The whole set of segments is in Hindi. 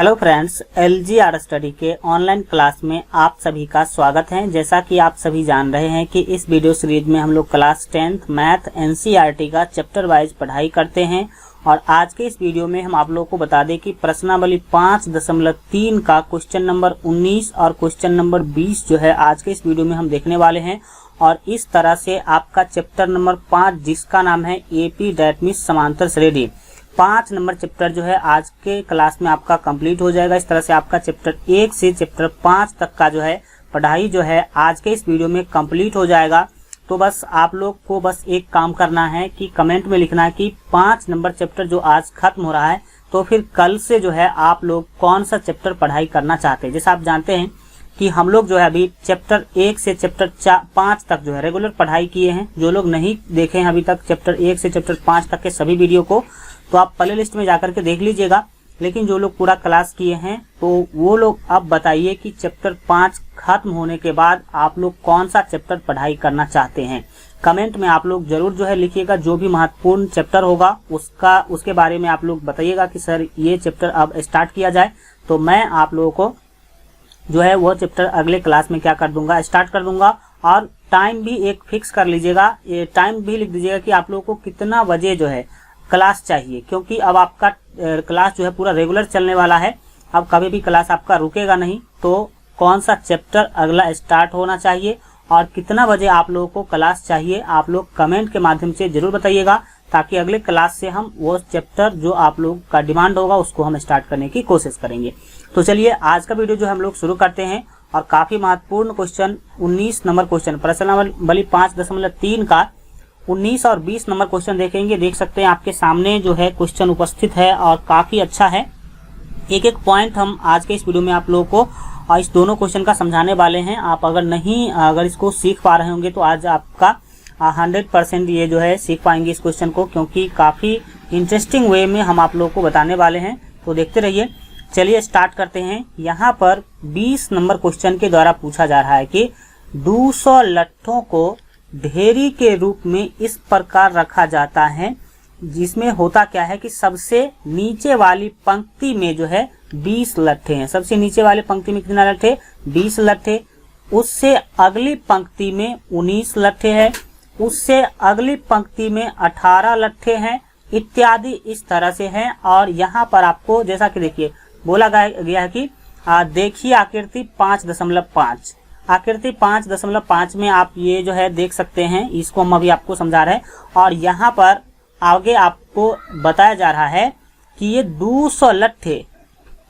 Hello friends, LG R study के ऑनलाइन क्लास में आप सभी का स्वागत है। जैसा कि आप सभी जान रहे हैं कि इस वीडियो सीरीज में हम लोग क्लास 10th मैथ एनसीईआरटी का चैप्टर वाइज पढ़ाई करते हैं। और आज के इस वीडियो में हम आप लोगों को बता दें कि प्रश्नावली 5.3 का क्वेश्चन नंबर 19 और क्वेश्चन नंबर 20 जो है आज के इस वीडियो में हम देखने वाले हैं। और इस तरह से आपका चैप्टर नंबर 5 जिसका नाम है एपी डैट मीन्स समांतर श्रेणी 5 नंबर चैप्टर जो है आज के क्लास में आपका कंप्लीट हो जाएगा। इस तरह से आपका चैप्टर 1 से चैप्टर 5 तक का जो है पढ़ाई जो है आज के इस वीडियो में कंप्लीट हो जाएगा। तो बस आप लोग को बस एक काम करना है कि कमेंट में लिखना है कि 5 नंबर चैप्टर जो आज खत्म हो रहा है तो फिर कल से जो है आप लोग कौन सा चैप्टर पढ़ाई करना चाहते हैं। जैसे आप जानते हैं कि हम लोग जो है अभी चैप्टर 1 से चैप्टर 5 तक जो है रेगुलर पढ़ाई किए हैं। जो लोग नहीं देखे हैं अभी तक चैप्टर 1 से चैप्टर 5 तक के सभी वीडियो को तो आप प्ले लिस्ट में जाकर के देख लीजिएगा। लेकिन जो लोग पूरा क्लास किए हैं तो वो लोग अब बताइए कि चैप्टर 5 खत्म होने के बाद आप लोग कौन सा चैप्टर पढ़ाई करना चाहते हैं। कमेंट में आप लोग जरूर जो है लिखिएगा। जो भी महत्वपूर्ण चैप्टर होगा उसके बारे में आप लोग बताइएगा कि सर ये चैप्टर अब स्टार्ट किया जाए, तो मैं आप लोगों को जो है वो चैप्टर अगले क्लास में क्या कर दूंगा, स्टार्ट कर दूंगा। और टाइम भी एक फिक्स कर लीजिएगा, ये टाइम भी लिख दीजिएगा कि आप लोगों को कितना बजे जो है क्लास चाहिए, क्योंकि अब आपका क्लास जो है पूरा रेगुलर चलने वाला है। अब कभी भी क्लास आपका रुकेगा नहीं। तो कौन सा चैप्टर अगला स्टार्ट होना चाहिए और कितना बजे आप लोगों को क्लास चाहिए आप लोग कमेंट के माध्यम से जरूर बताइएगा, ताकि अगले क्लास से हम वो चैप्टर जो आप लोग का डिमांड होगा उसको हम स्टार्ट करने की कोशिश करेंगे। तो चलिए आज का वीडियो जो हम लोग शुरू करते हैं। और काफी महत्वपूर्ण क्वेश्चन 19 नंबर क्वेश्चन प्रश्नावली 5.3 का 19 और 20 नंबर क्वेश्चन देखेंगे। देख सकते हैं आपके सामने जो है क्वेश्चन उपस्थित है और काफी अच्छा है। एक एक पॉइंट हम आज के इस वीडियो में आप लोगों को इस दोनों क्वेश्चन का समझाने वाले हैं। आप अगर इसको सीख पा रहे होंगे तो आज आपका 100% ये जो है सीख पाएंगे इस क्वेश्चन को, क्योंकि काफी इंटरेस्टिंग वे में हम आप लोगों को बताने वाले हैं। तो देखते रहिए। चलिए स्टार्ट करते हैं। यहाँ पर 20 नंबर क्वेश्चन के द्वारा पूछा जा रहा है कि 200 लट्ठों को ढेरी के रूप में इस प्रकार रखा जाता है, जिसमें होता क्या है कि सबसे नीचे वाली पंक्ति में जो है 20 लट्ठे हैं। सबसे नीचे वाली पंक्ति में कितना लट्ठे? 20 लट्ठे। उससे अगली पंक्ति में 19 लट्ठे हैं। उससे अगली पंक्ति में 18 लट्ठे हैं, इत्यादि इस तरह से हैं। और यहाँ पर आपको जैसा कि देखिए बोला गया है कि देखिए आकृति 5.5 आकृति 5.5 में आप ये जो है देख सकते हैं। इसको हम अभी आपको समझा रहे हैं। और यहाँ पर आगे आपको बताया जा रहा है कि ये 200 लट्ठे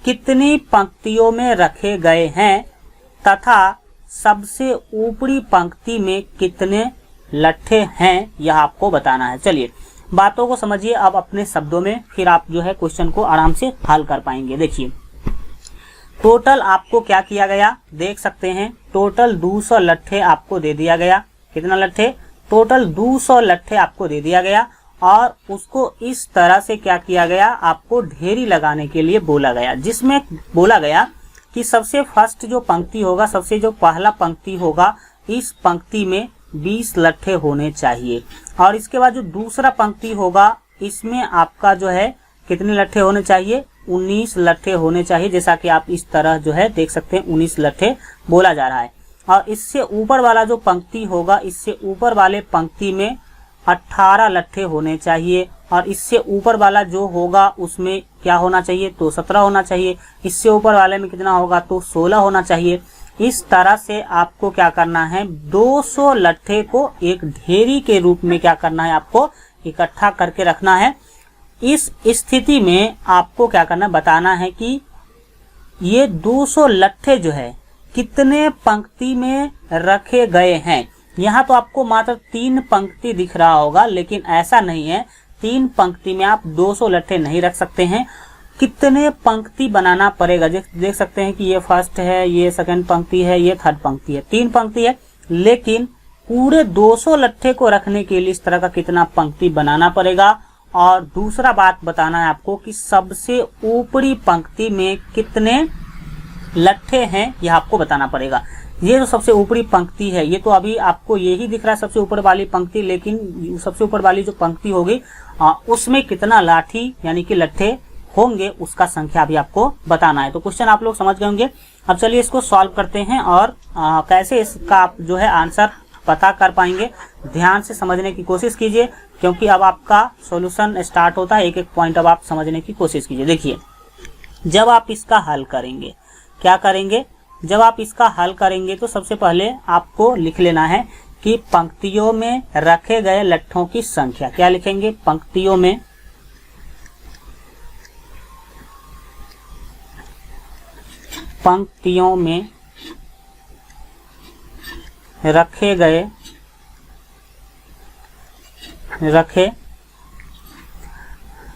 कितनी पंक्तियों में रखे गए हैं तथा सबसे ऊपरी पंक्ति में कितने लट्ठे हैं, यह आपको बताना है। चलिए बातों को समझिए अब अपने शब्दों में, फिर आप जो है क्वेश्चन को आराम से हल कर पाएंगे। देखिए टोटल आपको क्या किया गया, देख सकते हैं टोटल 200 लट्ठे आपको दे दिया गया। कितना लट्ठे? टोटल 200 लट्ठे आपको दे दिया गया। और उसको इस तरह से क्या किया गया, आपको ढेरी लगाने के लिए बोला गया, जिसमें बोला गया कि सबसे फर्स्ट जो पंक्ति होगा, सबसे जो पहला पंक्ति होगा, इस पंक्ति में 20 लट्ठे होने चाहिए। और इसके बाद जो दूसरा पंक्ति होगा इसमें आपका जो है कितने लट्ठे होने चाहिए? 19 लट्ठे होने चाहिए। जैसा कि आप इस तरह जो है देख सकते हैं 19 लट्ठे बोला जा रहा है। और इससे ऊपर वाला जो पंक्ति होगा, इससे ऊपर वाले पंक्ति में 18 लट्ठे होने चाहिए। और इससे ऊपर वाला जो होगा उसमें क्या होना चाहिए? तो 17 होना चाहिए। इससे ऊपर वाले में कितना होगा? तो 16 होना चाहिए। इस तरह से आपको क्या करना है, 200 लट्ठे को एक ढेरी के रूप में क्या करना है, आपको इकट्ठा करके रखना है। इस स्थिति में आपको क्या करना है, बताना है कि ये 200 लट्ठे जो है कितने पंक्ति में रखे गए हैं। यहाँ तो आपको मात्र 3 पंक्ति दिख रहा होगा, लेकिन ऐसा नहीं है। 3 पंक्ति में आप 200 लट्ठे नहीं रख सकते हैं। कितने पंक्ति बनाना पड़ेगा, देख सकते हैं कि ये फर्स्ट है, ये सेकंड पंक्ति है, ये थर्ड पंक्ति है, 3 पंक्ति है। लेकिन पूरे 200 लट्ठे को रखने के लिए इस तरह का कितना पंक्ति बनाना पड़ेगा। और दूसरा बात बताना है आपको कि सबसे ऊपरी पंक्ति में कितने लट्ठे हैं, यह आपको बताना पड़ेगा। ये जो सबसे ऊपरी पंक्ति है, ये तो अभी आपको यही दिख रहा है सबसे ऊपर वाली पंक्ति, लेकिन सबसे ऊपर वाली जो पंक्ति होगी उसमें कितना लाठी यानी कि लट्ठे होंगे उसका संख्या भी आपको बताना है। तो क्वेश्चन आप लोग समझ गए होंगे। अब चलिए इसको सॉल्व करते हैं और कैसे इसका आप जो है आंसर पता कर पाएंगे, ध्यान से समझने की कोशिश कीजिए, क्योंकि अब आपका सॉल्यूशन स्टार्ट होता है। एक एक पॉइंट अब आप समझने की कोशिश कीजिए। देखिए, जब आप इसका हल करेंगे, क्या करेंगे, जब आप इसका हल करेंगे तो सबसे पहले आपको लिख लेना है कि पंक्तियों में रखे गए लट्ठों की संख्या। क्या लिखेंगे, पंक्तियों में रखे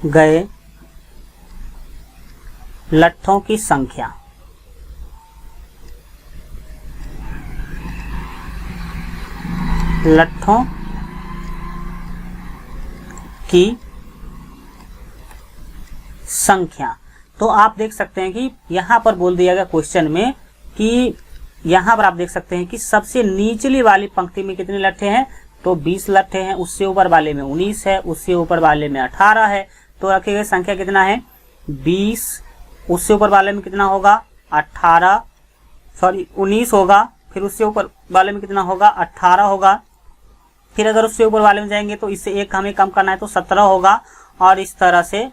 गए लट्ठों की संख्या। लट्ठों की संख्या। तो आप देख सकते हैं कि यहां पर बोल दिया गया क्वेश्चन में कि यहां पर आप देख सकते हैं कि सबसे निचली वाली पंक्ति में कितने लट्ठे हैं, तो 20 लट्ठे हैं। उससे ऊपर वाले में 19 है, उससे ऊपर वाले में 18 है। तो रखे गए संख्या कितना है, 20। उससे ऊपर वाले में कितना होगा, 19 होगा। फिर उससे ऊपर वाले में कितना होगा, 18 होगा। फिर अगर उससे ऊपर वाले में जाएंगे तो इससे एक हमें कम करना है तो 17 होगा। और इस तरह से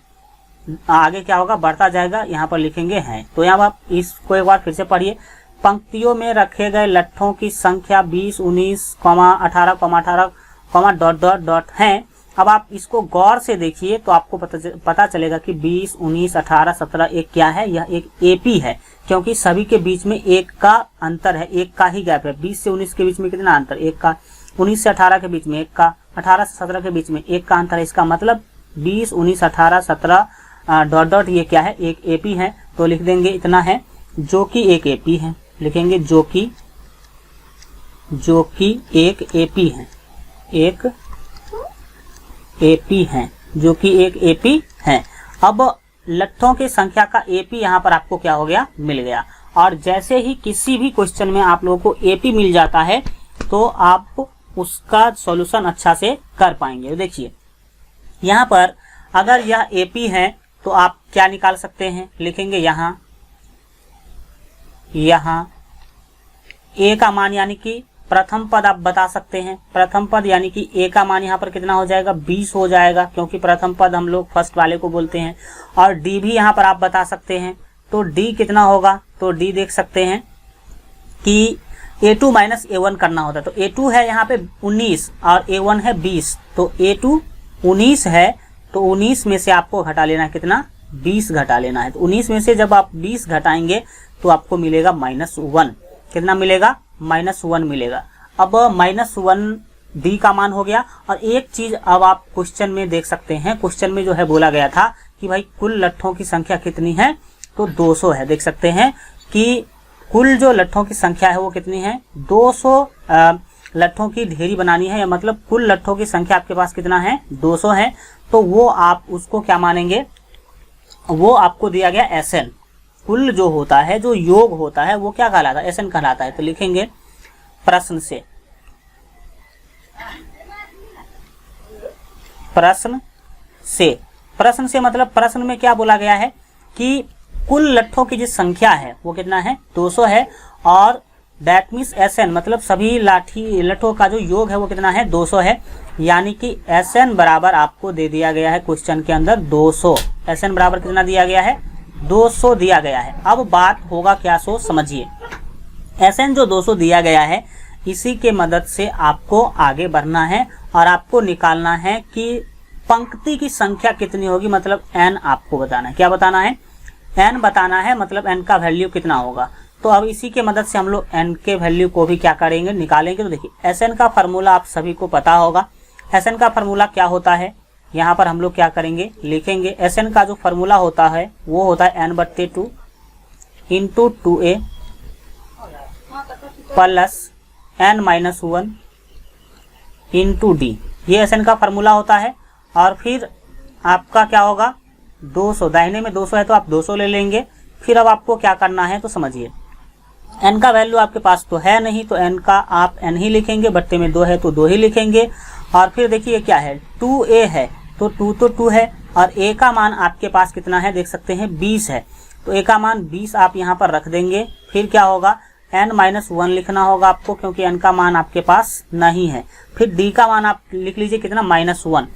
आगे क्या होगा, बढ़ता जाएगा। यहाँ पर लिखेंगे हैं। तो यहाँ आप इसको एक बार फिर से पढ़िए। पंक्तियों में रखे गए लट्ठों की संख्या 20, 19, 18, 18 डॉट डॉट डॉट है। अब आप इसको गौर से देखिए तो आपको पता चलेगा कि 20, 19, 18, 17 एक क्या है, यह एक एपी है, क्योंकि सभी के बीच में एक का अंतर है, एक का ही गैप है। 20 से 19 के बीच में कितना अंतर, एक का। 19 से 18 के बीच में एक का। 18 से 17 के बीच में एक का अंतर है। इसका मतलब 20, 19, 18, 17 डॉट डॉट ये क्या है, एक एपी है। तो लिख देंगे इतना है, जो कि एक एपी है। लिखेंगे जो कि एक एपी है, एक एपी है, जो कि एक एपी है। अब लट्ठों की संख्या का एपी यहाँ पर आपको क्या हो गया, मिल गया। और जैसे ही किसी भी क्वेश्चन में आप लोगों को एपी मिल जाता है तो आप उसका सॉल्यूशन अच्छा से कर पाएंगे। देखिए यहाँ पर अगर यह एपी है तो आप क्या निकाल सकते हैं, लिखेंगे यहाँ ए का मान यानी कि प्रथम पद आप बता सकते हैं। प्रथम पद यानी कि ए का मान यहाँ पर कितना हो जाएगा, 20 हो जाएगा, क्योंकि प्रथम पद हम लोग फर्स्ट वाले को बोलते हैं। और डी भी यहाँ पर आप बता सकते हैं। तो डी कितना होगा, तो डी देख सकते हैं कि A2 माइनस A1 करना होता है। तो A2 है यहाँ पे 19 और A1 है 20। तो A2 19 है, तो 19 में से आपको घटा लेना है कितना, 20 घटा लेना है। तो 19 में से जब आप 20 घटाएंगे तो आपको मिलेगा -1। कितना मिलेगा, -1 मिलेगा। अब -1 डी का मान हो गया। और एक चीज अब आप क्वेश्चन में देख सकते हैं, क्वेश्चन में जो है बोला गया था कि भाई कुल लट्ठों की संख्या कितनी है, तो 200 है। देख सकते हैं कि कुल जो लट्ठों की संख्या है वो कितनी है, 200 लट्ठों की ढेरी बनानी है, या मतलब कुल लट्ठों की संख्या आपके पास कितना है, 200 है। तो वो आप उसको क्या मानेंगे, वो आपको दिया गया SN। कुल जो होता है, जो योग होता है, वो क्या कहलाता है, SN कहलाता है। तो लिखेंगे प्रश्न से, प्रश्न से मतलब प्रश्न में क्या बोला गया है कि कुल लट्ठों की जो संख्या है वो कितना है, 200 है। और दैट मीन्स SN मतलब सभी लट्ठों का जो योग है वो कितना है, 200 है। यानी कि SN बराबर आपको दे दिया गया है क्वेश्चन के अंदर 200। SN बराबर कितना दिया गया है, 200 दिया गया है। अब बात होगा क्या, सो समझिए। SN जो 200 दिया गया है, इसी के मदद से आपको आगे बढ़ना है और आपको निकालना है कि पंक्ति की संख्या कितनी होगी, मतलब N आपको बताना है। क्या बताना है, N बताना है, मतलब N का वैल्यू कितना होगा। तो अब इसी के मदद से हम लोग N के वैल्यू को भी क्या करेंगे, निकालेंगे। तो देखिए SN का फार्मूला आप सभी को पता होगा। SN का फार्मूला क्या होता है, यहाँ पर हम लोग क्या करेंगे, लिखेंगे। SN का जो फार्मूला होता है वो होता है N/2 into 2A plus N-1 into D। ये SN का फार्मूला होता है। और फिर आपका क्या होगा, 200, दाहिने में 200 है तो आप 200 ले लेंगे। फिर अब आपको क्या करना है, तो समझिए। N का वैल्यू आपके पास तो है नहीं, तो N का आप N ही लिखेंगे, बट्टे में 2 है तो 2 ही लिखेंगे। और फिर देखिए क्या है, 2A है तो 2 तो 2 है, और a का मान आपके पास कितना है देख सकते हैं 20 है, तो a का मान 20 आप यहाँ पर रख देंगे। फिर क्या होगा, n-1 लिखना होगा आपको, क्योंकि n का मान आपके पास नहीं है। फिर d का मान आप लिख लीजिए कितना, -1,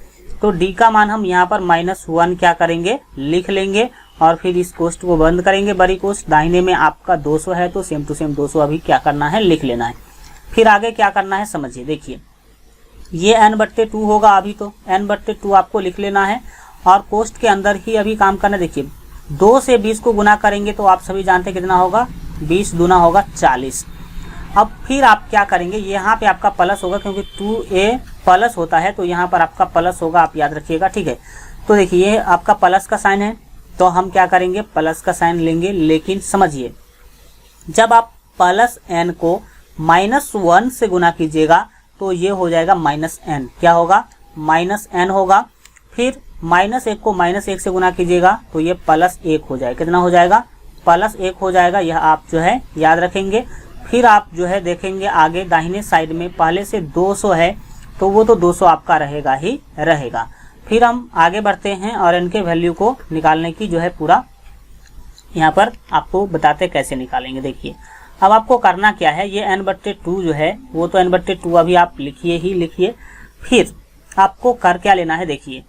तो d का मान हम यहाँ पर -1 क्या करेंगे, लिख लेंगे। और फिर इस कोष्ठ को बंद करेंगे, बड़ी कोष्ठ, दाहिने में आपका 200 है तो सेम टू सेम 200 अभी क्या करना है, लिख लेना है। फिर आगे क्या करना है समझिए, देखिए ये n/2 होगा, अभी तो n/2 आपको लिख लेना है और कोष्ठ के अंदर ही अभी काम करना है। देखिए 2 से 20 को गुना करेंगे तो आप सभी जानते हैं कितना होगा, 20 दूना होगा 40। अब फिर आप क्या करेंगे, यहाँ पे आपका प्लस होगा, क्योंकि 2a प्लस होता है तो यहाँ पर आपका प्लस होगा, आप याद रखिएगा, ठीक है। तो देखिए ये आपका प्लस का साइन है, तो हम क्या करेंगे, प्लस का साइन लेंगे। लेकिन समझिए जब आप प्लस n को -1 से गुना कीजिएगा तो ये हो जाएगा -n, क्या होगा, -n होगा। फिर -1 को -1 से गुना कीजिएगा तो ये +1 हो जाएगा, कितना हो जाएगा, +1 हो जाएगा। यह आप जो है याद रखेंगे। फिर आप जो है देखेंगे आगे दाहिने साइड में पहले से 200 है तो वो तो 200 आपका रहेगा ही रहेगा। फिर हम आगे बढ़ते हैं और इनके वैल्यू को निकालने की जो है पूरा यहाँ पर आपको बताते कैसे निकालेंगे। देखिए अब आपको करना क्या है, ये n/2 जो है वो तो n/2 अभी आप लिखिए ही लिखिए। फिर आपको कर क्या लेना है, देखिए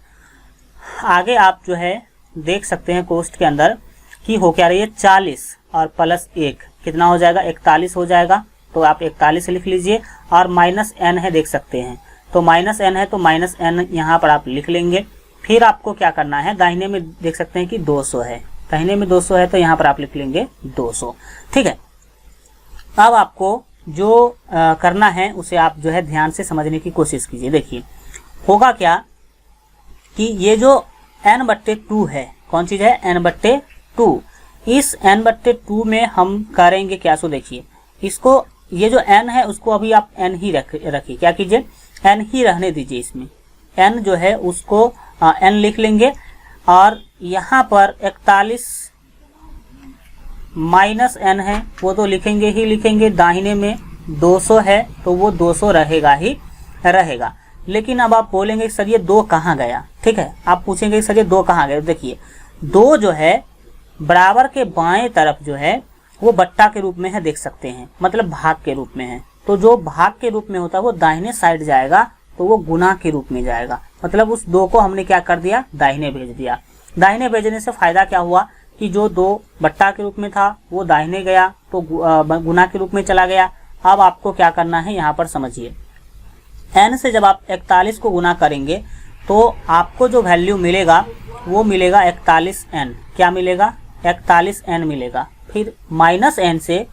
आगे आप जो है देख सकते हैं कोष्ठ के अंदर कि हो क्या रही है, 40 और +1 कितना हो जाएगा, 41 हो जाएगा। तो आप 41 लिख लीजिए और -n है देख सकते हैं, तो -n है तो -n यहाँ पर आप लिख लेंगे। फिर आपको क्या करना है, दाहिने में देख सकते हैं कि 200 है, दाहिने में 200 है तो यहाँ पर आप लिख लेंगे 200, ठीक है। अब आपको जो करना है उसे आप जो है ध्यान से समझने की कोशिश कीजिए। देखिए होगा क्या कि ये जो n/2 है, कौन चीज है, n/2, इस n/2 में हम करेंगे क्या, सो देखिए इसको, ये जो n है उसको अभी आप n ही रखिए, क्या कीजिए, n ही रहने दीजिए, इसमें n जो है उसको n लिख लेंगे। और यहाँ पर 41 -n है वो तो लिखेंगे ही लिखेंगे, दाहिने में 200 है तो वो 200 रहेगा ही रहेगा। लेकिन अब आप बोलेंगे सर ये 2 कहाँ गया, ठीक है, आप पूछेंगे सर ये 2 कहाँ गया। देखिए 2 जो है बराबर के बाएं तरफ जो है वो बट्टा के रूप में है, देख सकते हैं, मतलब भाग के रूप में है। तो जो भाग के रूप में होता है वो दाहिने साइड जाएगा तो वो गुना के रूप में जाएगा, मतलब उस 2 को हमने क्या कर दिया, दाहिने भेज दिया। दाहिने भेजने से फायदा क्या हुआ कि जो 2 बट्टा के रूप में था वो दाहिने गया तो गुना के रूप में चला गया। अब आपको क्या करना है, यहाँ पर समझिए n से जब आप 41 को गुना करेंगे तो आपको जो वैल्यू मिलेगा वो मिलेगा 41n, क्या मिलेगा, 41n मिलेगा। फिर -n से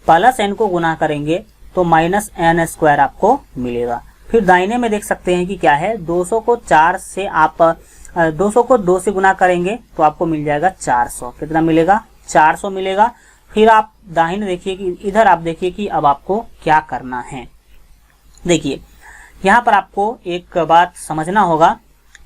+n को गुना करेंगे तो -n² आपको मिलेगा। फिर दाहिने में देख सकते हैं कि क्या है, 200 को 4 से आप 200 को 2 से गुना करेंगे तो आपको मिल जाएगा 400, कितना मिलेगा, 400 मिलेगा। फिर आप दाहिने देखिए कि इधर आप देखिए कि अब आपको क्या करना है। देखिए यहाँ पर आपको एक बात समझना होगा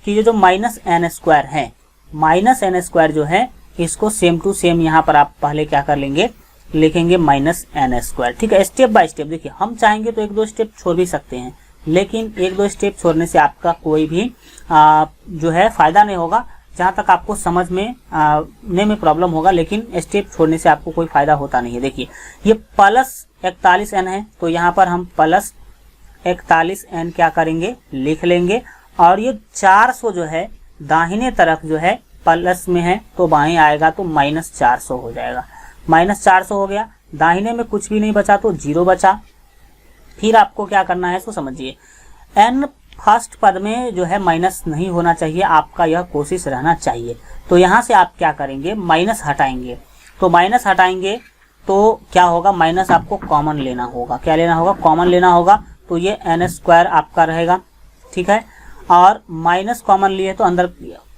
कि ये जो -n² है, -n² जो है इसको सेम टू सेम यहाँ पर आप पहले क्या कर लेंगे, लिखेंगे -n², ठीक है। स्टेप बाय स्टेप देखिए, हम चाहेंगे तो 1-2 स्टेप छोड़ भी सकते हैं, लेकिन 1-2 स्टेप छोड़ने से आपका कोई भी जो है फायदा नहीं होगा, जहाँ तक आपको समझ में ने में प्रॉब्लम होगा, लेकिन स्टेप छोड़ने से आपको कोई फायदा होता नहीं है। देखिए ये +41n है तो यहाँ पर हम +41n क्या करेंगे, लिख लेंगे। और ये 400 जो है दाहिने तरफ जो है प्लस में है तो बाएं आएगा तो -400 हो जाएगा, -400 हो गया। दाहिने में कुछ भी नहीं बचा तो 0 बचा। फिर आपको क्या करना है, सो समझिए n फर्स्ट पद में जो है माइनस नहीं होना चाहिए, आपका यह कोशिश रहना चाहिए। तो यहाँ से आप क्या करेंगे, माइनस हटाएंगे, तो माइनस हटाएंगे तो क्या होगा, माइनस आपको कॉमन लेना होगा, क्या लेना होगा, कॉमन लेना होगा। तो ये n² आपका रहेगा, ठीक है। और माइनस कॉमन लिए तो अंदर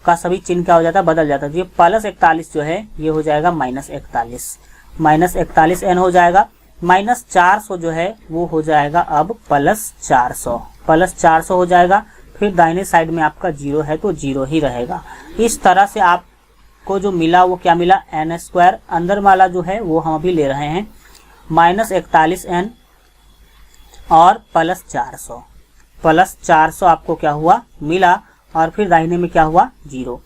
का सभी चिन्ह क्या हो जाता है, बदल जाता है। तो ये +41 जो है ये हो जाएगा -41, -41n हो जाएगा। -400 जो है वो हो जाएगा अब +400 हो जाएगा। फिर दाहिने साइड में आपका 0 है तो 0 ही रहेगा। इस तरह से आपको जो मिला वो क्या मिला, n²। अंदर वाला जो है वो हम अभी ले रहे हैं -41n और +400 आपको क्या हुआ, मिला। और फिर दाहिने में क्या हुआ, 0।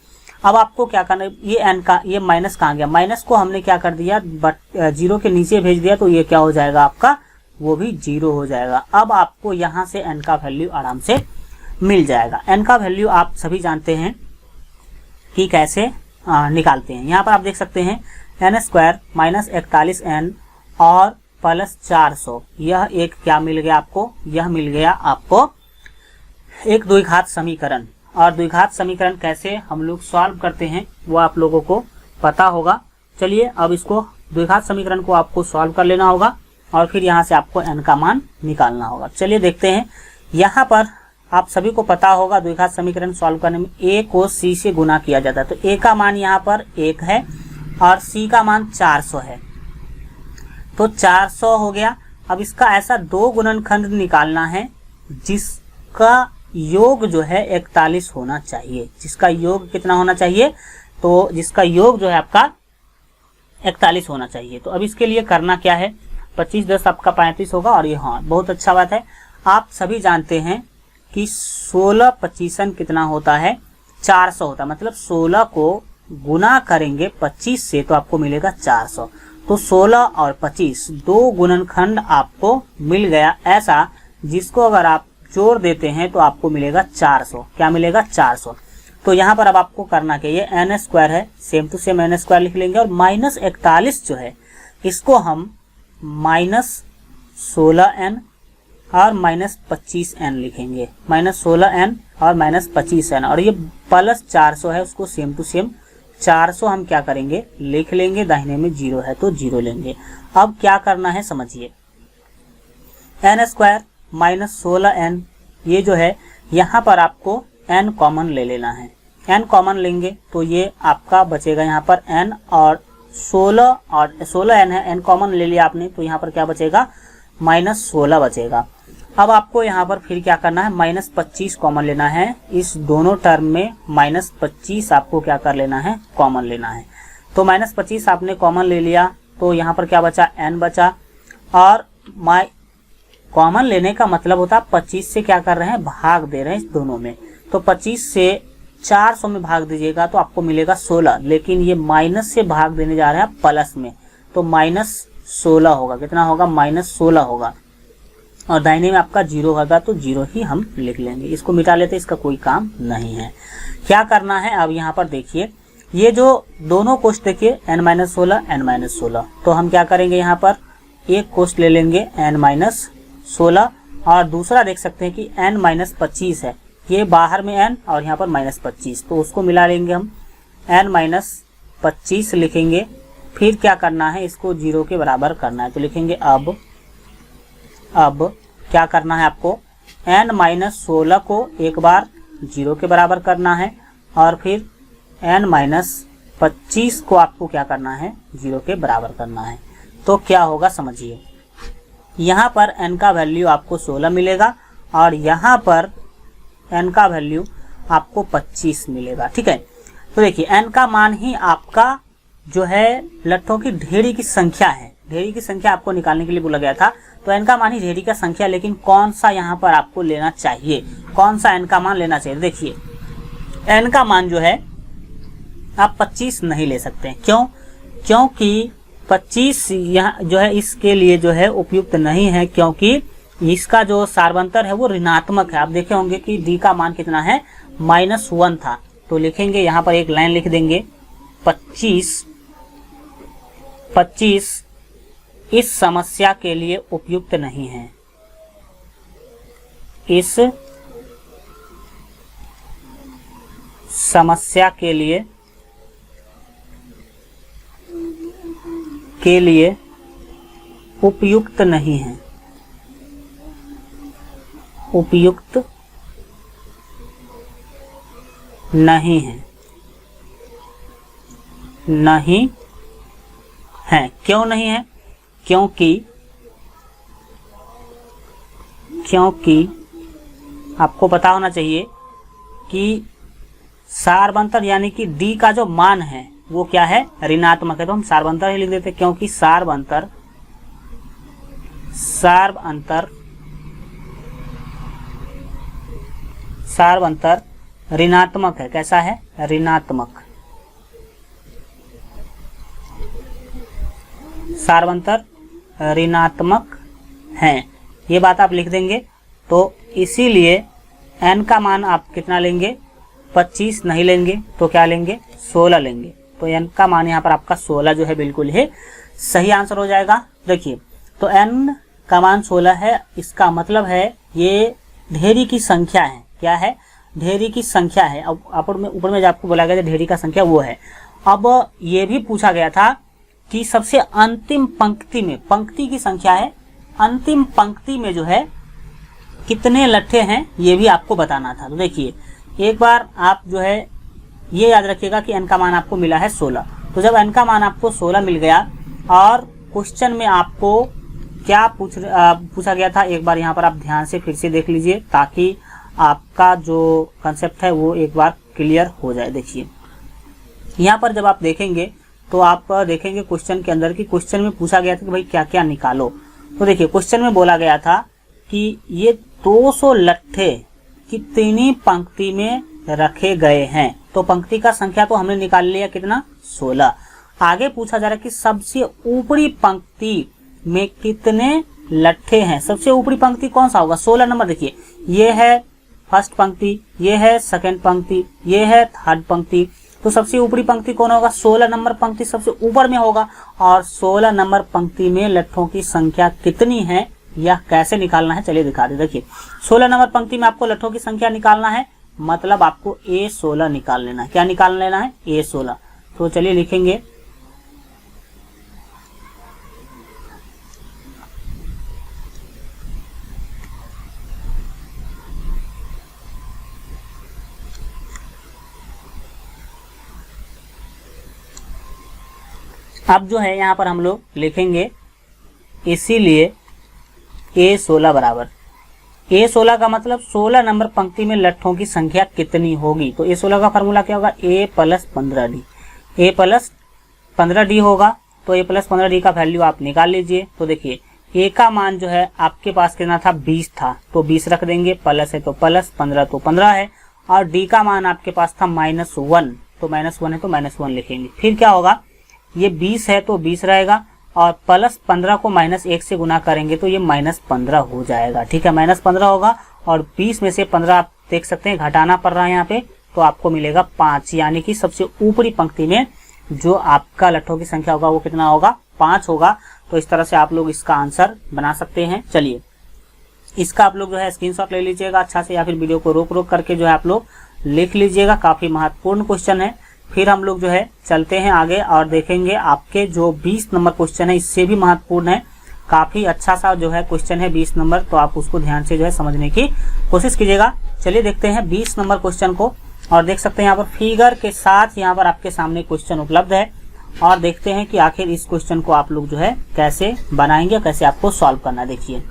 अब आपको क्या करना है, ये एन का ये माइनस कहाँ गया, माइनस को हमने क्या कर दिया, जीरो के नीचे भेज दिया, तो ये क्या हो जाएगा आपका, वो भी जीरो हो जाएगा। अब आपको यहाँ से एन का वैल्यू आराम से मिल जाएगा। एन का वैल्यू आप सभी जानते हैं कि कैसे निकालते हैं। यहाँ पर आप देख सकते हैं एन स्क्वायर माइनस 41n और प्लस 400, यह एक क्या मिल गया आपको, यह मिल गया आपको एक द्विघात समीकरण। और द्विघात समीकरण कैसे हम लोग सॉल्व करते हैं वो आप लोगों को पता होगा। चलिए अब इसको द्विघात समीकरण को आपको सॉल्व कर लेना होगा और फिर यहाँ से आपको n का मान निकालना होगा। चलिए देखते हैं। यहाँ पर आप सभी को पता होगा द्विघात समीकरण सॉल्व करने में a को c से गुना किया जाता है, तो a का मान यहाँ पर 1 है और c का मान 400 है, तो 400 हो गया। अब इसका ऐसा दो गुणनखंड निकालना है जिसका योग जो है 41 होना चाहिए। जिसका योग कितना होना चाहिए, तो जिसका योग जो है आपका 41 होना चाहिए। तो अब इसके लिए करना क्या है, 25 10 आपका 35 होगा। और ये हाँ बहुत अच्छा बात है, आप सभी जानते हैं कि 16 25 कितना होता है, 400 होता है। मतलब 16 को गुना करेंगे 25 से तो आपको मिलेगा 400। तो 16 और 25 दो गुणनखंड आपको मिल गया ऐसा जिसको अगर आप जोड़ देते हैं तो आपको मिलेगा 400। क्या मिलेगा, 400। तो यहाँ पर अब आपको करना क्या, ये एन स्क्वायर है, same to same n square लिख लेंगे और माइनस 41 जो है इसको हम माइनस 16n और माइनस 25n लिखेंगे, माइनस 16n और माइनस 25n। और ये प्लस 400 है, उसको सेम टू सेम 400 हम क्या करेंगे लिख लेंगे, दाहिने में 0 है तो 0 लेंगे। अब क्या करना है समझिए, एन स्क्वायर माइनस 16n ये जो है यहाँ पर आपको n कॉमन ले लेना है। n कॉमन लेंगे तो ये आपका बचेगा यहाँ पर n और 16 और 16n है, n कॉमन ले लिया आपने तो यहाँ पर क्या बचेगा, माइनस 16 बचेगा। अब आपको यहाँ पर फिर क्या करना है, माइनस 25 कॉमन लेना है। इस दोनों टर्म में माइनस 25 आपको क्या कर लेना है, कॉमन लेना है। तो माइनस 25 आपने कॉमन ले लिया तो यहाँ पर क्या बचा, n बचा। और कॉमन लेने का मतलब होता है 25 से क्या कर रहे हैं, भाग दे रहे हैं इस दोनों में। तो 25 से 400 में भाग दीजिएगा तो आपको मिलेगा 16, लेकिन ये माइनस से भाग देने जा रहे हैं प्लस में, तो माइनस 16 होगा। कितना होगा, माइनस 16 होगा। और दाहिने में आपका 0 होगा तो 0 ही हम लिख लेंगे। इसको मिटा लेते, इसका कोई काम नहीं है। क्या करना है अब यहाँ पर देखिए, ये जो दोनों कोष्ठ देखिए n-16 n-16, तो हम क्या करेंगे यहाँ पर एक कोष्ठ ले लेंगे n-16 और दूसरा देख सकते हैं कि n-25 है, ये बाहर में n और यहाँ पर -25, तो उसको मिला लेंगे हम, n-25 लिखेंगे। फिर क्या करना है, इसको 0 के बराबर करना है तो लिखेंगे अब क्या करना है आपको, n-16 को एक बार 0 के बराबर करना है और फिर n-25 को आपको क्या करना है, 0 के बराबर करना है। तो क्या होगा समझिए, यहाँ पर n का वैल्यू आपको 16 मिलेगा और यहाँ पर n का वैल्यू आपको 25 मिलेगा। ठीक है, तो देखिए n का मान ही आपका जो है लट्ठों की ढेरी की संख्या है। ढेरी की संख्या आपको निकालने के लिए बोला गया था, तो n का मान ही ढेरी का संख्या, लेकिन कौन सा यहाँ पर आपको लेना चाहिए, कौन सा n का मान लेना चाहिए। देखिए n का मान जो है आप 25 नहीं ले सकते हैं। क्यों, क्योंकि 25 यहाँ जो है इसके लिए जो है उपयुक्त नहीं है, क्योंकि इसका जो सार्वंतर है वो ऋणात्मक है। आप देखे होंगे कि d का मान कितना है, -1 था, तो लिखेंगे यहाँ पर एक लाइन लिख देंगे 25 इस समस्या के लिए उपयुक्त नहीं है, इस समस्या के लिए उपयुक्त नहीं है, उपयुक्त नहीं है, नहीं है। क्यों नहीं है, क्योंकि आपको पता होना चाहिए कि सार्वंतर यानी कि d का जो मान है वो क्या है, ऋणात्मक है, तो हम सार्वंतर ही लिख देते हैं, क्योंकि सार्वंतर ऋणात्मक है। कैसा है, ऋणात्मक। सार्वंतर ऋणात्मक हैं, ये बात आप लिख देंगे। तो इसीलिए n का मान आप कितना लेंगे, 25 नहीं लेंगे तो क्या लेंगे, 16 लेंगे। तो n का मान यहाँ पर आपका 16 जो है बिल्कुल ही सही आंसर हो जाएगा। देखिए तो n का मान 16 है, इसका मतलब है ये ढेरी की संख्या है। क्या है, ढेरी की संख्या है। अब ऊपर में जो आपको बोला गया ढेरी का संख्या वो है। अब ये भी पूछा गया था कि सबसे अंतिम पंक्ति में, पंक्ति की संख्या है, अंतिम पंक्ति में जो है कितने लट्ठे हैं ये भी आपको बताना था। तो देखिए एक बार आप जो है ये याद रखिएगा कि n का मान आपको मिला है 16। तो जब n का मान आपको 16 मिल गया और क्वेश्चन में आपको क्या पूछा गया था, एक बार यहाँ पर आप ध्यान से फिर से देख लीजिए ताकि आपका जो कंसेप्ट है वो एक बार क्लियर हो जाए। देखिए यहाँ पर जब आप देखेंगे तो आप देखेंगे क्वेश्चन के अंदर कि क्वेश्चन में पूछा गया था कि भाई क्या क्या निकालो। तो देखिए क्वेश्चन में बोला गया था कि ये 200 लट्ठे कितनी पंक्ति में रखे गए हैं। तो पंक्ति का संख्या तो हमने निकाल लिया कितना, 16। आगे पूछा जा रहा है कि सबसे ऊपरी पंक्ति में कितने लट्ठे हैं। सबसे ऊपरी पंक्ति कौन सा होगा, 16 नंबर। देखिए ये है फर्स्ट पंक्ति, ये है सेकंड पंक्ति, ये है थर्ड पंक्ति। तो सबसे ऊपरी पंक्ति कौन होगा, 16 नंबर पंक्ति सबसे ऊपर में होगा। और 16 नंबर पंक्ति में लट्ठों की संख्या कितनी है यह कैसे निकालना है चलिए दिखा दे। देखिए 16 नंबर पंक्ति में आपको लट्ठों की संख्या निकालना है, मतलब आपको A16 निकाल लेना है। क्या निकाल लेना है, A16। तो चलिए लिखेंगे अब जो है यहाँ पर हम लोग लिखेंगे इसीलिए A16 बराबर, A16 का मतलब 16 नंबर पंक्ति में लट्ठों की संख्या कितनी होगी। तो A16 का फार्मूला क्या होगा, A + 15D, A + 15D होगा। तो A + 15D का वैल्यू आप निकाल लीजिए। तो देखिए A का मान जो है आपके पास कितना था, 20 था, तो 20 रख देंगे, प्लस है तो प्लस, 15 तो 15 है। और D का मान आपके पास था -1, तो -1 है तो -1 लिखेंगे। फिर क्या होगा, ये 20 है तो 20 रहेगा और प्लस 15 को -1 से गुना करेंगे तो ये -15 हो जाएगा। ठीक है, -15 होगा और 20 में से 15 आप देख सकते हैं घटाना पड़ रहा है यहाँ पे, तो आपको मिलेगा 5, यानी कि सबसे ऊपरी पंक्ति में जो आपका लट्ठों की संख्या होगा वो कितना होगा, 5 होगा। तो इस तरह से आप लोग इसका आंसर बना सकते हैं। चलिए इसका आप लोग जो है स्क्रीनशॉट ले लीजिएगा अच्छा से, या फिर वीडियो को रोक करके जो है आप लोग लिख लीजिएगा। काफी महत्वपूर्ण क्वेश्चन है। फिर हम लोग जो है चलते हैं आगे और देखेंगे आपके जो 20 नंबर क्वेश्चन है, इससे भी महत्वपूर्ण है। काफी अच्छा सा जो है क्वेश्चन है 20 नंबर, तो आप उसको ध्यान से जो है समझने की कोशिश कीजिएगा। चलिए देखते हैं 20 नंबर क्वेश्चन को, और देख सकते हैं यहाँ पर फिगर के साथ यहाँ पर आपके सामने क्वेश्चन उपलब्ध है। और देखते हैं कि आखिर इस क्वेश्चन को आप लोग जो है कैसे बनाएंगे, कैसे आपको सॉल्व करना। देखिए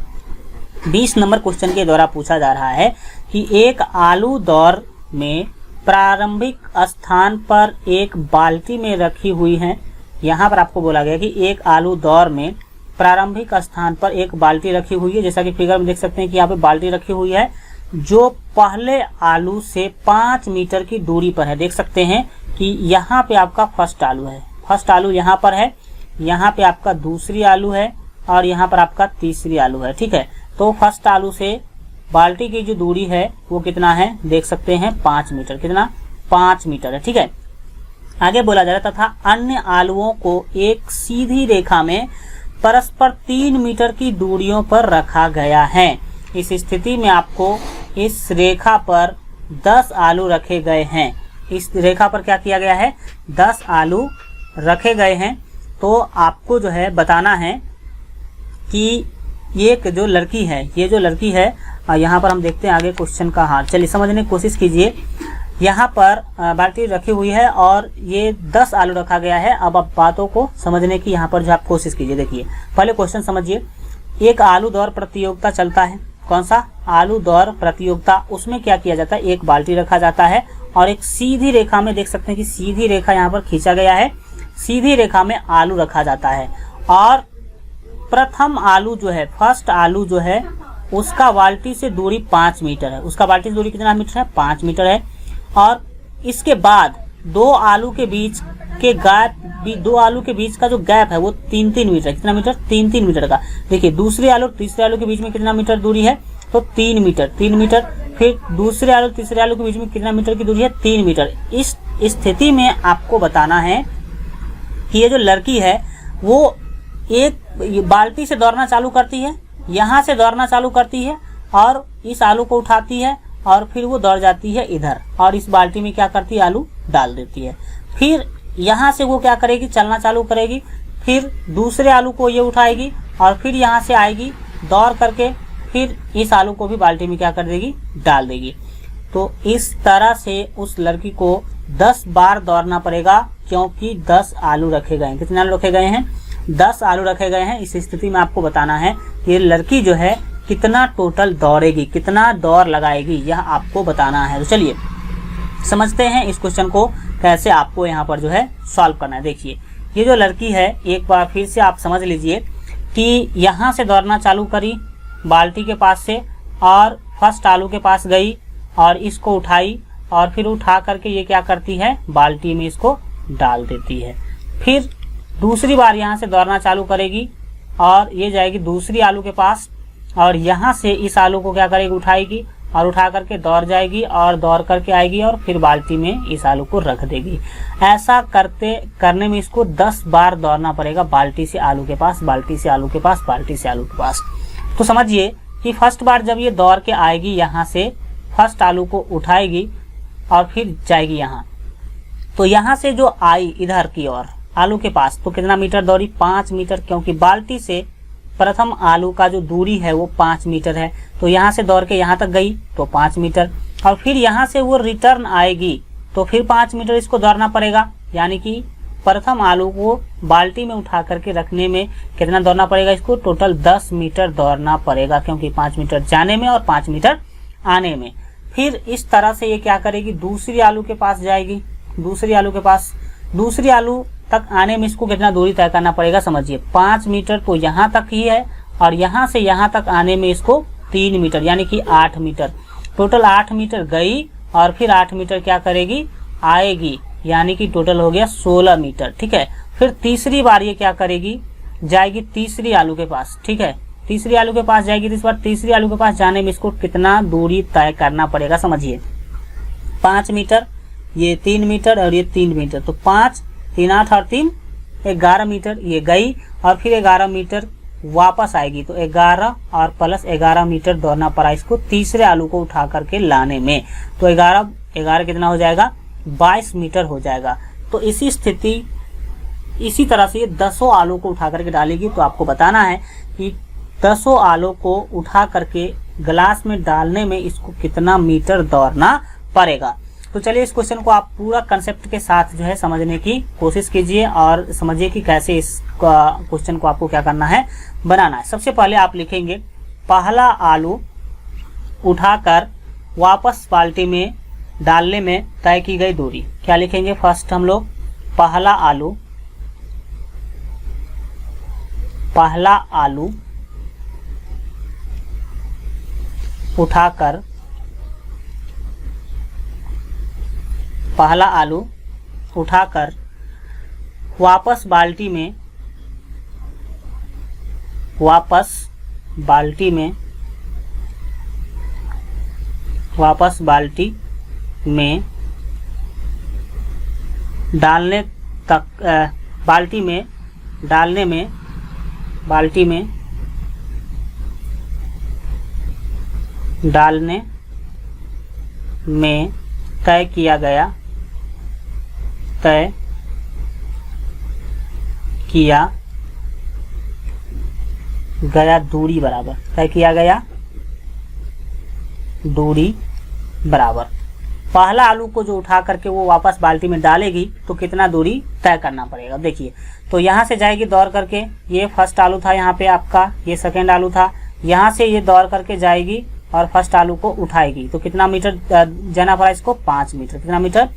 20 नंबर क्वेश्चन के द्वारा पूछा जा रहा है कि एक आलू दौर में प्रारंभिक स्थान पर एक बाल्टी में रखी हुई है। यहाँ पर आपको बोला गया कि एक आलू दौर में प्रारंभिक स्थान पर एक बाल्टी रखी हुई है। जैसा कि फिगर में देख सकते हैं कि यहाँ पे बाल्टी रखी हुई है जो पहले आलू से 5 मीटर की दूरी पर है। देख सकते हैं कि यहाँ पे आपका फर्स्ट आलू है, फर्स्ट आलू यहाँ पर है, यहाँ पे आपका दूसरी आलू है और यहाँ पर आपका तीसरी आलू है। ठीक है, तो फर्स्ट आलू से बाल्टी की जो दूरी है वो कितना है, देख सकते हैं 5 मीटर। कितना, 5 मीटर है। ठीक है, आगे बोला जा रहा तथा अन्य आलुओं को एक सीधी रेखा में परस्पर 3 मीटर की दूरियों पर रखा गया है। इस स्थिति में आपको इस रेखा पर 10 आलू रखे गए हैं। इस रेखा पर क्या किया गया है, 10 आलू रखे गए हैं। तो आपको जो है बताना है कि ये जो लड़की है, ये जो लड़की है, यहाँ पर हम देखते हैं आगे क्वेश्चन का हाल। चलिए समझने की कोशिश कीजिए। यहाँ पर बाल्टी रखी हुई है और ये 10 आलू रखा गया है। अब आप बातों को समझने की यहाँ पर जो आप कोशिश कीजिए। देखिए पहले क्वेश्चन समझिए। एक आलू दौर प्रतियोगिता चलता है। कौन सा, आलू दौर प्रतियोगिता। उसमें क्या किया जाता है, एक बाल्टी रखा जाता है और एक सीधी रेखा में देख सकते हैं कि सीधी रेखा यहाँ पर खींचा गया है, सीधी रेखा में आलू रखा जाता है। और प्रथम आलू जो है, फर्स्ट आलू जो है, उसका बाल्टी से दूरी 5 मीटर है। उसका बाल्टी से दूरी कितना मीटर है, 5 मीटर है। और इसके बाद 2 आलू के बीच के गैप भी, दो आलू के बीच का जो गैप है वो 3-3 मीटर, कितना मीटर, 3-3 मीटर का। देखिए दूसरे आलू तीसरे आलू के बीच में कितना मीटर दूरी है, तो 3 मीटर, 3 मीटर। फिर दूसरे आलू तीसरे आलू के बीच में कितना मीटर की दूरी है, 3 मीटर। इस स्थिति में आपको बताना है कि ये जो लड़की है वो एक बाल्टी से दौड़ना चालू करती है, यहाँ से दौड़ना चालू करती है और इस आलू को उठाती है और फिर वो दौड़ जाती है इधर और इस बाल्टी में क्या करती है, आलू डाल देती है। फिर यहाँ से वो क्या करेगी, चलना चालू करेगी, फिर दूसरे आलू को ये उठाएगी और फिर यहाँ से आएगी दौड़ करके, फिर इस आलू को भी बाल्टी में क्या कर देगी, डाल देगी। तो इस तरह से उस लड़की को 10 बार दौड़ना पड़ेगा, क्योंकि 10 आलू रखे गए हैं। कितने आलू रखे गए हैं, 10 आलू रखे गए हैं। इस स्थिति में आपको बताना है कि लड़की जो है कितना टोटल दौड़ेगी, कितना दौड़ लगाएगी, यह आपको बताना है। तो चलिए समझते हैं इस क्वेश्चन को कैसे आपको यहाँ पर जो है सॉल्व करना है। देखिए ये जो लड़की है, एक बार फिर से आप समझ लीजिए कि यहाँ से दौड़ना चालू करी बाल्टी के पास से और फर्स्ट आलू के पास गई और इसको उठाई और फिर उठा करके ये क्या करती है, बाल्टी में इसको डाल देती है। फिर दूसरी बार यहाँ से दौड़ना चालू करेगी और ये जाएगी दूसरी आलू के पास और यहाँ से इस आलू को क्या करेगी, उठाएगी और उठा करके दौड़ जाएगी और दौड़ करके आएगी और फिर बाल्टी में इस आलू को रख देगी। ऐसा करने में इसको 10 बार दौड़ना पड़ेगा, बाल्टी से आलू के पास, बाल्टी से आलू के पास, बाल्टी से आलू के पास। तो समझिए कि फर्स्ट बार जब ये दौड़ के आएगी, यहाँ से फर्स्ट आलू को उठाएगी और फिर जाएगी यहाँ, तो यहाँ से जो आई इधर की ओर आलू के पास, तो कितना मीटर दौड़ी, 5 मीटर, क्योंकि बाल्टी से प्रथम आलू का जो दूरी है वो 5 मीटर है। तो यहाँ से दौड़ के यहाँ तक गई तो 5 मीटर और फिर यहाँ से वो रिटर्न आएगी तो फिर 5 मीटर इसको दौड़ना पड़ेगा। यानी कि प्रथम आलू को बाल्टी में उठा करके रखने में कितना दौड़ना पड़ेगा, इसको टोटल 10 मीटर दौड़ना पड़ेगा, क्योंकि 5 मीटर जाने में और 5 मीटर आने में। फिर इस तरह से ये क्या करेगी, दूसरी आलू के पास जाएगी, दूसरी आलू के पास, दूसरी आलू तक आने में इसको कितना दूरी तय करना पड़ेगा, समझिए 5 मीटर तो यहाँ तक ही है और यहाँ से यहाँ तक आने में इसको 3 मीटर यानी कि 8 मीटर, टोटल 8 मीटर गई और फिर 8 मीटर क्या करेगी, आएगी, यानी कि टोटल हो गया 16 मीटर। ठीक है। फिर तीसरी बार ये क्या करेगी, जाएगी तीसरी आलू के पास। ठीक है, तीसरी आलू के पास जाएगी। तो इस बार तीसरी आलू के पास जाने में इसको कितना दूरी तय करना पड़ेगा, समझिए 5 मीटर, ये 3 मीटर और ये 3 मीटर, तो 5 3 8 और 3 11 मीटर ये गई और फिर 11 मीटर वापस आएगी। तो 11 और प्लस 11 मीटर दौड़ना पड़ा इसको तीसरे आलू को उठा करके लाने में। तो 11 कितना हो जाएगा, 22 मीटर हो जाएगा। तो इसी तरह से ये 10 आलू को उठा करके डालेगी। तो आपको बताना है कि 10 आलू को उठा करके गिलास में डालने में इसको कितना मीटर दौड़ना पड़ेगा। तो चलिए इस क्वेश्चन को आप पूरा कंसेप्ट के साथ जो है समझने की कोशिश कीजिए और समझिए कि कैसे इस क्वेश्चन को आपको क्या करना है, बनाना है। सबसे पहले आप लिखेंगे पहला आलू उठाकर वापस बाल्टी में डालने में तय की गई दूरी। क्या लिखेंगे, फर्स्ट हम लोग पहला आलू उठाकर वापस बाल्टी में डालने में तय किया गया दूरी बराबर पहला आलू को जो उठा करके वो वापस बाल्टी में डालेगी तो कितना दूरी तय करना पड़ेगा। देखिए तो यहाँ से जाएगी दौड़ करके, ये फर्स्ट आलू था यहाँ पे आपका, ये सेकेंड आलू था, यहाँ से ये दौड़ करके जाएगी और फर्स्ट आलू को उठाएगी। तो कितना मीटर जाना पड़ा इसको, 5 मीटर। कितना मीटर,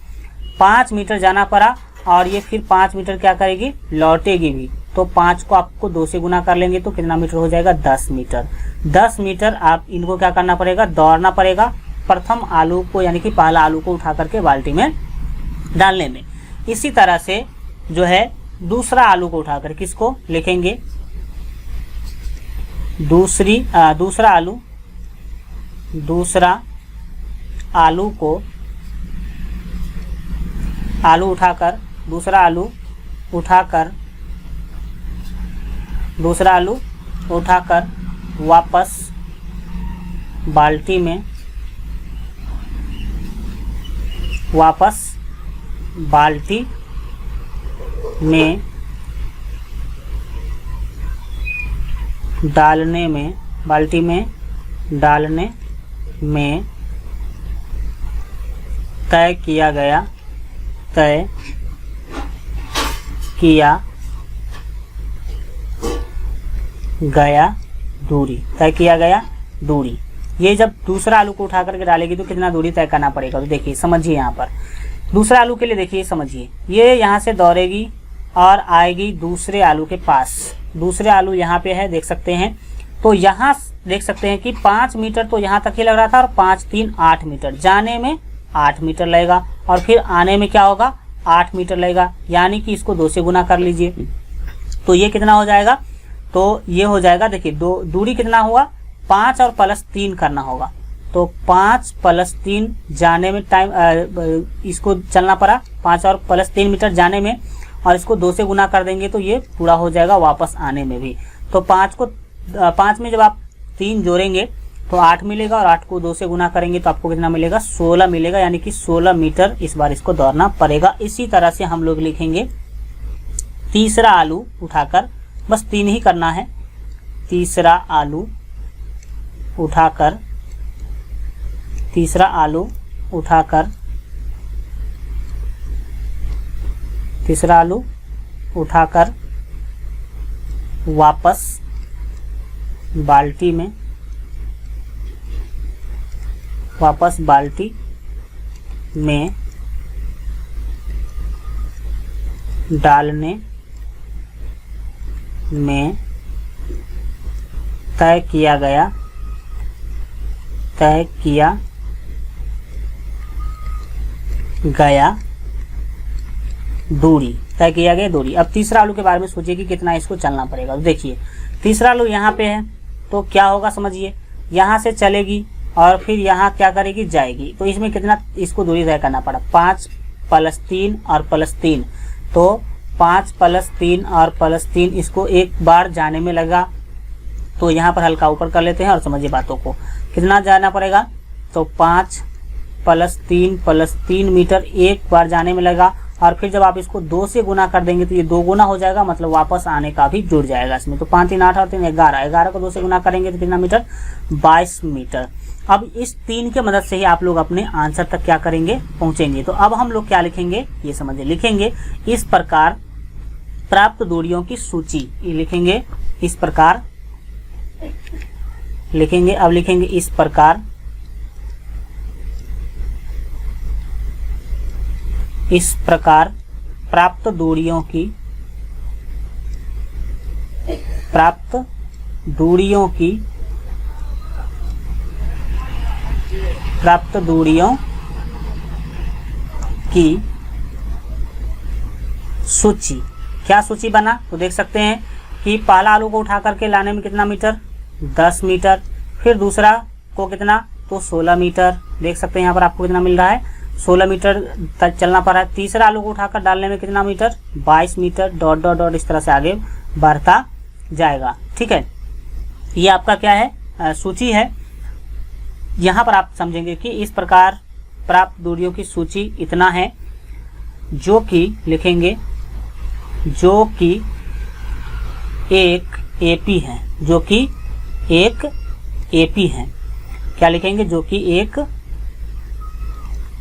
5 मीटर जाना पड़ा और ये फिर 5 मीटर क्या करेगी, लौटेगी भी। तो 5 को आपको 2 से गुना कर लेंगे तो कितना मीटर हो जाएगा, 10 मीटर। 10 मीटर आप इनको क्या करना पड़ेगा, दौड़ना पड़ेगा प्रथम आलू को, यानी कि पहला आलू को उठा करके बाल्टी में डालने में। इसी तरह से जो है दूसरा आलू को उठाकर, किसको लिखेंगे, दूसरा आलू को, दूसरा आलू उठाकर वापस बाल्टी में डालने में तय किया गया दूरी। ये जब दूसरा आलू को उठा करके डालेगी तो कितना दूरी तय करना पड़ेगा, तो देखिए समझिए, यहाँ पर दूसरा आलू के लिए देखिए समझिए, ये यहाँ से दौड़ेगी और आएगी दूसरे आलू के पास। दूसरे आलू यहाँ पे है, देख सकते हैं। तो यहाँ देख सकते हैं कि 5 मीटर तो यहाँ तक ही लग रहा था और 5 3 8 मीटर, जाने में 8 मीटर लगेगा और फिर आने में क्या होगा, 8 मीटर लगेगा, यानी कि इसको 2 से गुना कर लीजिए। तो ये कितना हो जाएगा, तो ये हो जाएगा, देखिए दूरी कितना हुआ, 5 और +3 करना होगा। तो 5 + 3 जाने में टाइम, इसको चलना पड़ा 5 और +3 मीटर जाने में, और इसको 2 से गुना कर देंगे तो ये पूरा हो जाएगा वापस आने में भी। तो 5 में जब आप 3 जोड़ेंगे तो 8 मिलेगा, और 8 को 2 से गुना करेंगे तो आपको कितना मिलेगा, 16 मिलेगा, यानी कि 16 मीटर इस बार इसको दौड़ना पड़ेगा। इसी तरह से हम लोग लिखेंगे तीसरा आलू उठाकर, बस 3 ही करना है, तीसरा आलू उठाकर वापस बाल्टी में डालने में तय किया गया दूरी। अब तीसरा आलू के बारे में सोचिए कि कितना इसको चलना पड़ेगा। तो देखिए तीसरा आलू यहाँ पे है तो क्या होगा समझिए, यहाँ से चलेगी और फिर यहाँ क्या करेगी, जाएगी। तो इसमें कितना इसको दूरी तय करना पड़ा, 5 + 3 और +3। तो 5 + 3 और +3 इसको एक बार जाने में लगा, तो यहाँ पर हल्का ऊपर कर लेते हैं और समझिए बातों को, कितना जाना पड़ेगा, तो 5 + 3 मीटर एक बार जाने में लगा, और फिर जब आप इसको 2 से गुना कर देंगे तो ये 2 गुना हो जाएगा, मतलब वापस आने का भी जुड़ जाएगा इसमें। तो 5 3 8 और 3 11 को 2 से गुना करेंगे तो कितना मीटर, 22 मीटर। अब इस 3 के मदद से ही आप लोग अपने आंसर तक क्या करेंगे, पहुंचेंगे। तो अब हम लोग क्या लिखेंगे, ये समझिए, लिखेंगे इस प्रकार प्राप्त दूरियों की सूची, लिखेंगे इस प्रकार, अब लिखेंगे इस प्रकार प्राप्त दूरियों की सूची। क्या सूची बना, तो देख सकते हैं कि पहला आलू को उठा करके लाने में कितना मीटर, 10 मीटर, फिर दूसरा को कितना, तो 16 मीटर, देख सकते हैं यहाँ पर आपको कितना मिल रहा है, 16 मीटर तक चलना पड़ा है। तीसरा आलू को उठाकर डालने में कितना metre, 22 metre, dot dot dot इस तरह से आगे बढ़ता जाएगा। ठीक है, ये आपका क्या है, सूची है। यहाँ पर आप समझेंगे कि इस प्रकार प्राप्त दूरियों की सूची इतना है, जो कि लिखेंगे जो कि एक एपी है, जो कि एक एपी है। क्या लिखेंगे, जो कि एक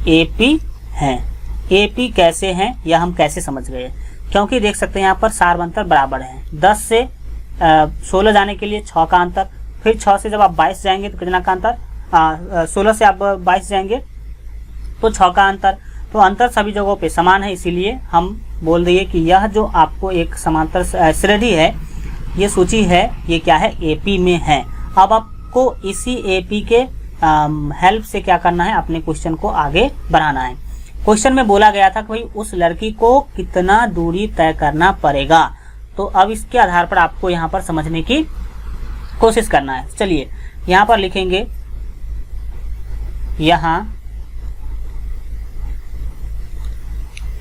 एपी है। एपी कैसे हैं, यह हम कैसे समझ गए, क्योंकि देख सकते हैं यहाँ पर सार अंतर बराबर है। 10 से 16 जाने के लिए 6 का अंतर, फिर 6 से जब आप 22 जाएंगे तो कितना का अंतर, 16 से आप 22 जाएंगे तो 6 का अंतर। तो अंतर सभी जगहों पे समान है, इसीलिए हम बोल दिए कि यह जो आपको एक समांतर श्रेणी है, ये सूची है, ये क्या है, एपी में है। अब आपको इसी एपी के हेल्प से क्या करना है, अपने क्वेश्चन को आगे बढ़ाना है। क्वेश्चन में बोला गया था कि भाई उस लड़की को कितना दूरी तय करना पड़ेगा। तो अब इसके आधार पर आपको यहाँ पर समझने की कोशिश करना है। चलिए यहाँ पर लिखेंगे, यहाँ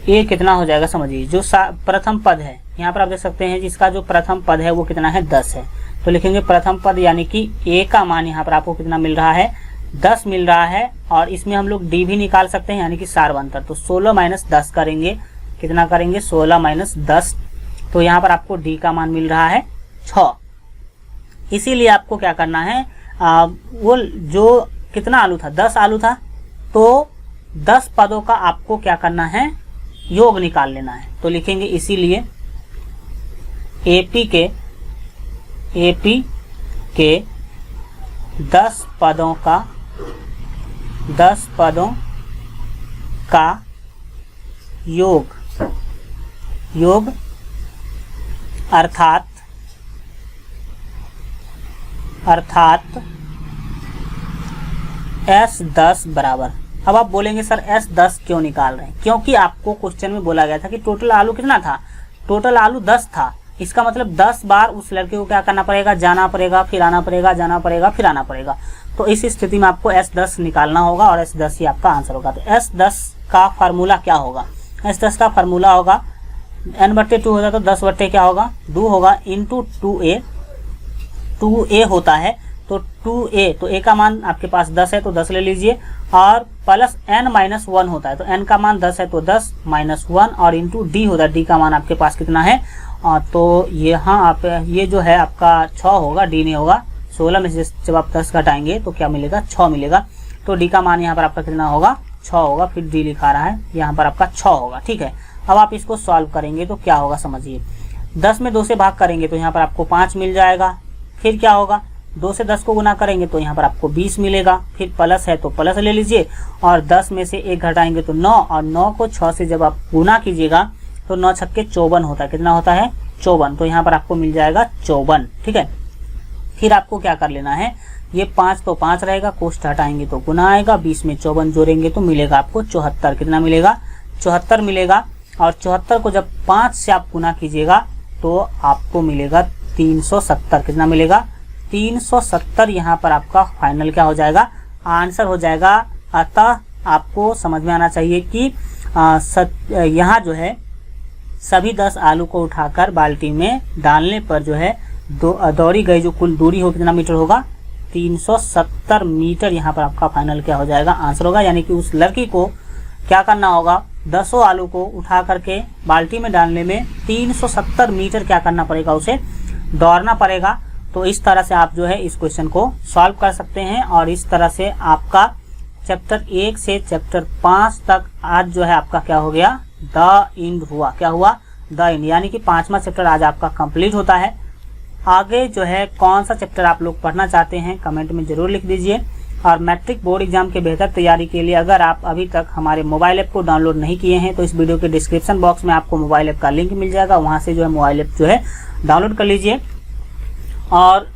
ये कितना हो जाएगा समझिए। जो प्रथम पद है यहाँ पर आप देख सकते हैं, जिसका जो प्रथम पद है वो कितना है 10 है। तो लिखेंगे प्रथम पद यानी कि a का मान यहाँ पर आपको कितना मिल रहा है 10 मिल रहा है। और इसमें हम लोग d भी निकाल सकते हैं यानी कि सारवंतर। तो 16 माइनस 10 करेंगे, कितना करेंगे 16 माइनस 10। तो यहाँ पर आपको d का मान मिल रहा है 6। इसीलिए आपको क्या करना है, वो जो कितना आलू था 10 आलू था, तो 10 पदों का आपको क्या करना है योग निकाल लेना है। तो लिखेंगे इसीलिए AP के 10 पदों का योग अर्थात S10 बराबर। अब आप बोलेंगे सर S10 क्यों निकाल रहे हैं? क्योंकि आपको क्वेश्चन में बोला गया था कि टोटल आलू कितना था, टोटल आलू 10 था। इसका मतलब 10 बार उस लड़के को क्या करना पड़ेगा, जाना पड़ेगा फिर आना पड़ेगा, जाना पड़ेगा फिर आना पड़ेगा। तो इस स्थिति में आपको S10 निकालना होगा और S10 ही आपका आंसर होगा। तो S10 का फार्मूला क्या होगा? S10 का फार्मूला होगा n/2 होता तो 10/ क्या होगा 2 होगा इंटू 2a होता है। तो 2a, तो a का मान आपके पास 10 है तो 10 ले लीजिए, और प्लस n-1 होता है। तो n का मान 10 है तो 10 - 1 और इंटू d होता है। d का मान आपके पास कितना है, तो यहाँ आप ये जो है आपका 6 होगा, d नहीं होगा। 16 में से जब आप 10 घटाएंगे तो क्या मिलेगा 6 मिलेगा। तो d का मान यहाँ पर आपका कितना होगा 6 होगा, फिर d लिखा रहा है यहाँ पर आपका 6 होगा। ठीक है, अब आप इसको सॉल्व करेंगे तो क्या होगा समझिए। 10 में 2 से भाग करेंगे तो यहाँ पर आपको 5 मिल जाएगा। फिर क्या होगा 2 से 10 को गुना करेंगे तो यहाँ पर आपको 20 मिलेगा। फिर प्लस है तो प्लस ले लीजिए, और 10 में से 1 घटाएंगे तो 9, और 9 को 6 से जब आप गुना कीजिएगा तो 9 छक्के 54 होता है। कितना होता है 54। तो यहाँ पर आपको मिल जाएगा 54। ठीक है, फिर आपको क्या कर लेना है, ये 5 तो 5 रहेगा, कोष्ठ हटाएंगे तो गुना आएगा, 20 में 54 जोड़ेंगे तो मिलेगा आपको 74। कितना मिलेगा 74 मिलेगा। और 74 को जब 5 से आप गुना कीजिएगा तो आपको मिलेगा 370। कितना मिलेगा 370। यहाँ पर आपका फाइनल क्या हो जाएगा आंसर हो जाएगा। अतः आपको समझ में आना चाहिए कि यहाँ जो है सभी 10 आलू को उठाकर बाल्टी में डालने पर जो है दौड़ी गई जो कुल दूरी हो कितना मीटर होगा 370 मीटर। यहाँ पर आपका फाइनल क्या हो जाएगा आंसर होगा। यानी कि उस लड़की को क्या करना होगा, 10 आलू को उठा करके बाल्टी में डालने में 370 मीटर क्या करना पड़ेगा, उसे दौड़ना पड़ेगा। तो इस तरह से आप जो है इस क्वेश्चन को सॉल्व कर सकते हैं। और इस तरह से आपका चैप्टर 1 से चैप्टर 5 तक आज जो है आपका क्या हो गया द इंड हुआ। क्या हुआ द इंड, यानी कि 5वां चैप्टर आज आपका कंप्लीट होता है। आगे जो है कौन सा चैप्टर आप लोग पढ़ना चाहते हैं कमेंट में जरूर लिख दीजिए। और मैट्रिक बोर्ड एग्जाम के बेहतर तैयारी के लिए अगर आप अभी तक हमारे मोबाइल ऐप को डाउनलोड नहीं किए हैं तो इस वीडियो के डिस्क्रिप्शन बॉक्स में आपको मोबाइल ऐप का लिंक मिल जाएगा, वहां से जो है मोबाइल ऐप जो है डाउनलोड कर लीजिए। और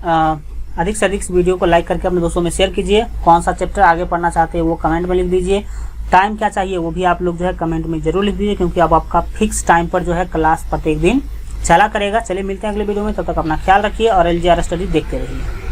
अधिक से अधिक इस वीडियो को लाइक करके अपने दोस्तों में शेयर कीजिए। कौन सा चैप्टर आगे पढ़ना चाहते हैं वो कमेंट में लिख दीजिए। टाइम क्या चाहिए वो भी आप लोग जो है कमेंट में जरूर लिख दीजिए, क्योंकि अब आपका फिक्स टाइम पर जो है क्लास प्रत्येक दिन चला करेगा। चलिए मिलते हैं अगले वीडियो में, तब तक अपना ख्याल रखिए और LGR स्टडी देखते रहिए।